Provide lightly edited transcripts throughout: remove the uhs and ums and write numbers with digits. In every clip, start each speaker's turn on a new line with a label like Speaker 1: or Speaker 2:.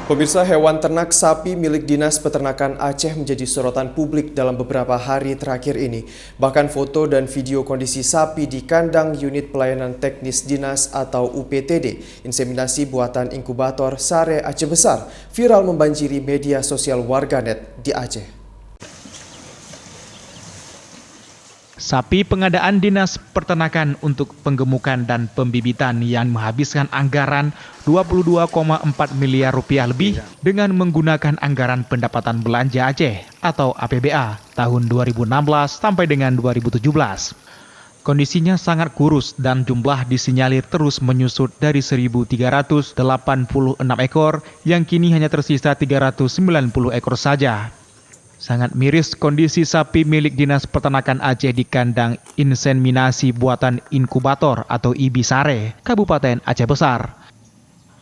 Speaker 1: Pemirsa, hewan ternak sapi milik Dinas Peternakan Aceh menjadi sorotan publik dalam beberapa hari terakhir ini. Bahkan foto dan video kondisi sapi di kandang Unit Pelayanan Teknis Dinas atau UPTD, inseminasi buatan inkubator Sare Aceh Besar, viral membanjiri media sosial warganet di Aceh.
Speaker 2: Sapi pengadaan Dinas Peternakan untuk penggemukan dan pembibitan yang menghabiskan anggaran 22,4 miliar rupiah lebih dengan menggunakan anggaran pendapatan belanja Aceh atau APBA tahun 2016 sampai dengan 2017. Kondisinya sangat kurus dan jumlah disinyalir terus menyusut dari 1.386 ekor yang kini hanya tersisa 390 ekor saja. Sangat miris kondisi sapi milik Dinas Peternakan Aceh di kandang inseminasi buatan inkubator atau IBI Sare, Kabupaten Aceh Besar.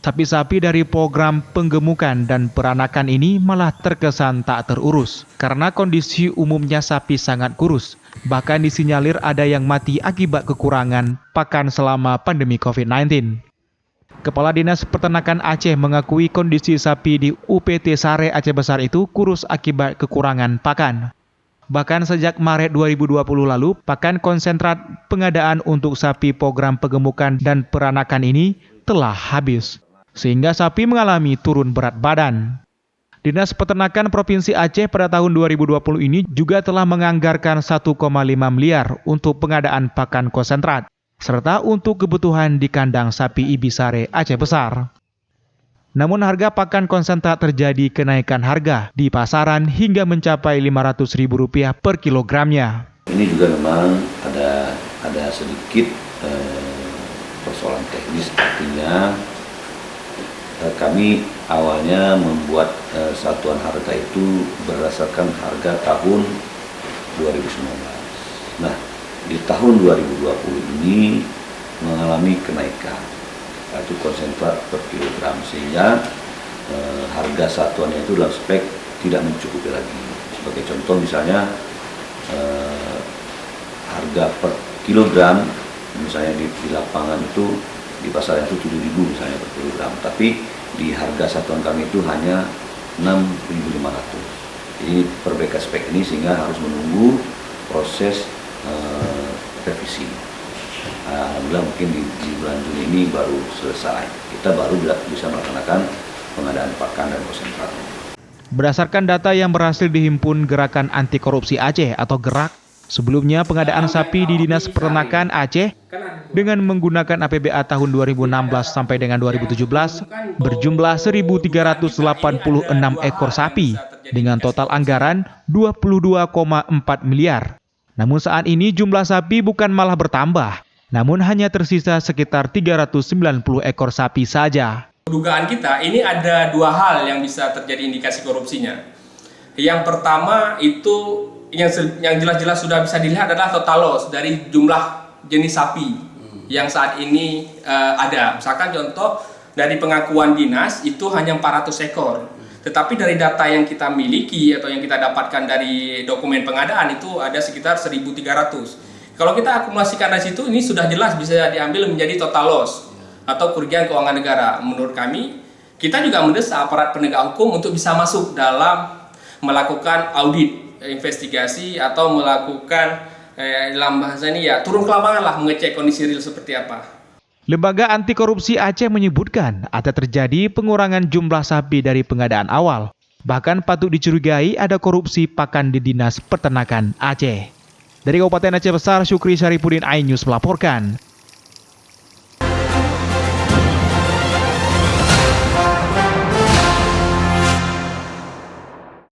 Speaker 2: Sapi-sapi dari program penggemukan dan peranakan ini malah terkesan tak terurus karena kondisi umumnya sapi sangat kurus. Bahkan disinyalir ada yang mati akibat kekurangan pakan selama pandemi COVID-19. Kepala Dinas Peternakan Aceh mengakui kondisi sapi di UPT Sare Aceh Besar itu kurus akibat kekurangan pakan. Bahkan sejak Maret 2020 lalu, pakan konsentrat pengadaan untuk sapi program penggemukan dan peranakan ini telah habis, sehingga sapi mengalami turun berat badan. Dinas Peternakan Provinsi Aceh pada tahun 2020 ini juga telah menganggarkan 1,5 miliar untuk pengadaan pakan konsentrat, serta untuk kebutuhan di kandang sapi IBI Sare Aceh Besar. Namun harga pakan konsentrat terjadi kenaikan harga di pasaran hingga mencapai Rp500.000 per kilogramnya.
Speaker 3: Ini juga memang ada sedikit persoalan teknis, artinya kami awalnya membuat satuan harga itu berdasarkan harga tahun 2019. Nah, di tahun 2020 ini mengalami kenaikan, yaitu konsentrat per kilogram, sehingga harga satuannya itu dalam spek tidak mencukupi lagi. Sebagai contoh misalnya harga per kilogram, misalnya di lapangan itu di pasar itu 7.000 misalnya per kilogram, tapi di harga satuan kami itu hanya 6.500. Jadi perbaikan spek ini sehingga harus menunggu proses revisi. Alhamdulillah mungkin di bulan Juni ini baru selesai. Kita baru bisa melaksanakan pengadaan pakan dan konsentrat.
Speaker 2: Berdasarkan data yang berhasil dihimpun Gerakan Anti Korupsi Aceh atau GERAK, sebelumnya pengadaan sapi di Dinas Peternakan Aceh dengan menggunakan APBA tahun 2016 sampai dengan 2017 berjumlah 1.386 ekor sapi dengan total anggaran 22,4 miliar. Namun saat ini jumlah sapi bukan malah bertambah, namun hanya tersisa sekitar 390 ekor sapi saja.
Speaker 4: Dugaan kita ini ada dua hal yang bisa terjadi indikasi korupsinya. Yang pertama itu yang jelas-jelas sudah bisa dilihat adalah total loss dari jumlah jenis sapi yang saat ini ada. Misalkan contoh dari pengakuan dinas itu hanya 400 ekor. Tetapi dari data yang kita miliki atau yang kita dapatkan dari dokumen pengadaan itu ada sekitar 1.300. Kalau kita akumulasikan dari situ, ini sudah jelas bisa diambil menjadi total loss atau kerugian keuangan negara. Menurut kami, kita juga mendesak aparat penegak hukum untuk bisa masuk dalam melakukan audit, investigasi atau melakukan dalam bahasa ini ya turun ke lapangan lah, mengecek kondisi real seperti apa.
Speaker 2: Lembaga Anti Korupsi Aceh menyebutkan ada terjadi pengurangan jumlah sapi dari pengadaan awal. Bahkan patut dicurigai ada korupsi pakan di Dinas Peternakan Aceh. Dari Kabupaten Aceh Besar, Syukri Syarifuddin, iNews melaporkan.